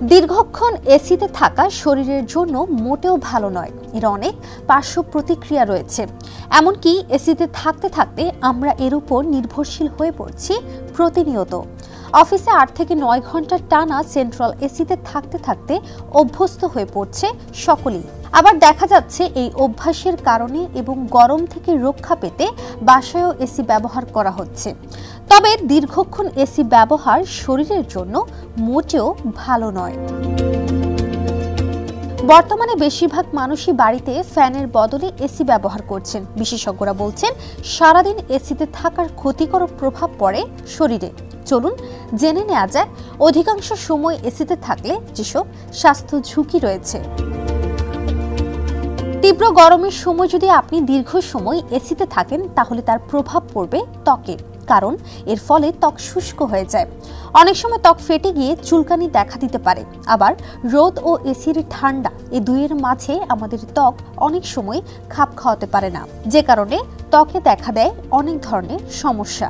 দীর্ঘক্ষণ এসিতে থাকা শরীরের জন্য মোটেও ভালো নয়। এর অনেক পার্শ্ব প্রতিক্রিয়া রয়েছে। এমনকি এসিতে থাকতে থাকতে আমরা এর উপর নির্ভরশীল হয়ে পড়ছি প্রতিনিয়ত। অফিসে 8 থেকে 9 ঘন্টা টানা সেন্ট্রাল এসিতে থাকতে থাকতে অভ্যস্ত হয়ে পড়ছে সকলেই। আবার দেখা যাচ্ছে এই অভ্যাসের কারণে এবং গরম থেকে রক্ষা পেতে বাসায়ও এসি ব্যবহার করা হচ্ছে। তবে দীর্ঘক্ষণ এসি ব্যবহার শরীরের জন্য মোটেও ভালো নয়। বর্তমানে বেশিরভাগ মানুষই বাড়িতে ফ্যানের বদলে এসি ব্যবহার করছেন। বিশেষজ্ঞরা বলছেন সারাদিন এসিতে থাকার ক্ষতিকর প্রভাব পড়ে শরীরে। চলুন জেনে নেওয়া যায় অধিকাংশ সময় এসিতে থাকলে যেসব স্বাস্থ্য ঝুঁকি রয়েছে। তীব্র গরমের সময় যদি আপনি দীর্ঘ সময় এসিতে থাকেন তাহলে তার প্রভাব পড়বে ত্বকে, কারণ এর ফলে ত্বক শুষ্ক হয়ে যায়। অনেক সময় ত্বক ফেটে গিয়ে চুলকানি দেখা দিতে পারে। আবার রোদ ও এসির ঠান্ডা এই দুইয়ের মাঝে আমাদের ত্বক অনেক সময় খাপ খাওয়াতে পারে না, যে কারণে ত্বকে দেখা দেয় অনেক ধরনের সমস্যা।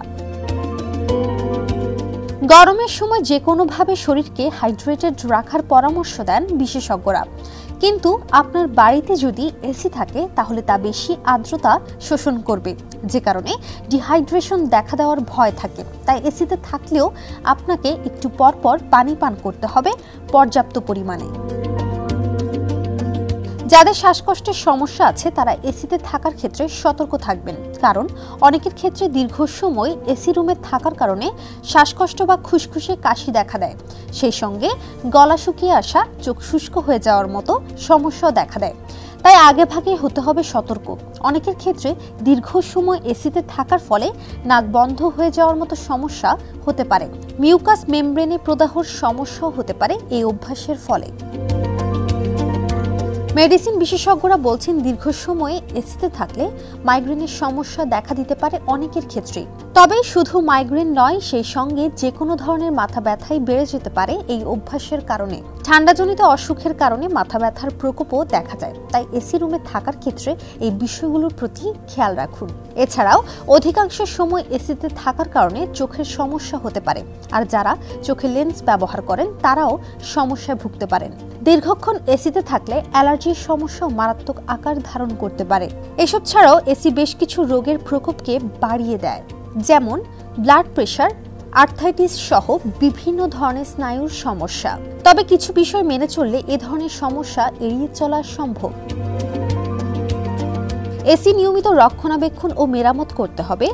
গরমের সময় যে কোনোভাবে শরীরকে হাইড্রেটেড রাখার পরামর্শ দেন বিশেষজ্ঞরা। কিন্তু আপনার বাড়িতে যদি এসি থাকে তাহলে তা বেশি আর্দ্রতা শোষণ করবে, যে কারণে ডিহাইড্রেশন দেখা দেওয়ার ভয় থাকে। তাই এসিতে থাকলেও আপনাকে একটু পরপর পানি পান করতে হবে পর্যাপ্ত পরিমাণে। যাদের শ্বাসকষ্টের সমস্যা আছে তারা এসিতে থাকার ক্ষেত্রে সতর্ক থাকবেন, কারণ অনেকের ক্ষেত্রে দীর্ঘ সময় এসি রুমে থাকার কারণে শ্বাসকষ্ট বা খুসখুসে কাশি দেখা দেয়। সেই সঙ্গে গলা শুকিয়ে আসা, চোখ শুষ্ক হয়ে যাওয়ার মতো সমস্যাও দেখা দেয়। তাই আগেভাগে হতে হবে সতর্ক। অনেকের ক্ষেত্রে দীর্ঘ সময় এসিতে থাকার ফলে নাক বন্ধ হয়ে যাওয়ার মতো সমস্যা হতে পারে। মিউকাস মেমব্রেনে প্রদাহর সমস্যাও হতে পারে এই অভ্যাসের ফলে। মেডিসিন বিশেষজ্ঞরা বলছেন দীর্ঘ সময়ে এসিতে থাকলে মাইগ্রেনের সমস্যা দেখা দিতে পারে অনেকের ক্ষেত্রেই। তবে শুধু মাইগ্রেন নয়, সেই সঙ্গে যে কোনো ধরনের মাথা ব্যথাই বেড়ে যেতে পারে এই অভ্যাসের কারণে। ঠান্ডাজনিত অসুখের কারণে মাথা ব্যথার প্রকোপও দেখা যায়। তাই এসি রুমে থাকার ক্ষেত্রে এই বিষয়গুলোর প্রতি খেয়াল রাখুন। এছাড়াও অধিকাংশ সময় এসিতে থাকার কারণে চোখের সমস্যা হতে পারে, আর যারা চোখে লেন্স ব্যবহার করেন তারাও সমস্যায় ভুগতে পারেন। দীর্ঘক্ষণ এসিতে থাকলে অ্যালার্জির সমস্যাও মারাত্মক আকার ধারণ করতে পারে। এসব ছাড়াও এসি বেশ কিছু রোগের প্রকোপকে বাড়িয়ে দেয়, যেমন ব্লাড প্রেশার, আর্থ্রাইটিস সহ বিভিন্ন ধরনের স্নায়ুর সমস্যা। তবে কিছু বিষয় মেনে চললে এ ধরনের সমস্যা এড়িয়ে চলা সম্ভব। এসি নিয়মিত রক্ষণাবেক্ষণ ও মেরামত করতে হবে।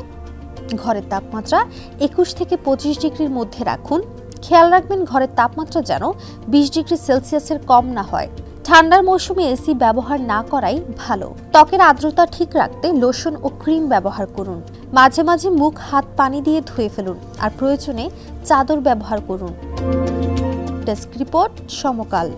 ঘরের তাপমাত্রা 21 থেকে 25 ডিগ্রির মধ্যে রাখুন। খেয়াল রাখবেন ঘরের তাপমাত্রা যেন 20 ডিগ্রি সেলসিয়াসের কম না হয়। ঠান্ডার মৌসুমে এসি ব্যবহার না করাই ভালো। ত্বকের আর্দ্রতা ঠিক রাখতে লোশন ও ক্রিম ব্যবহার করুন। মাঝে মাঝে মুখ হাত পানি দিয়ে ধুয়ে ফেলুন, আর প্রয়োজনে চাদর ব্যবহার করুন। ডেস্ক রিপোর্ট, সমকাল।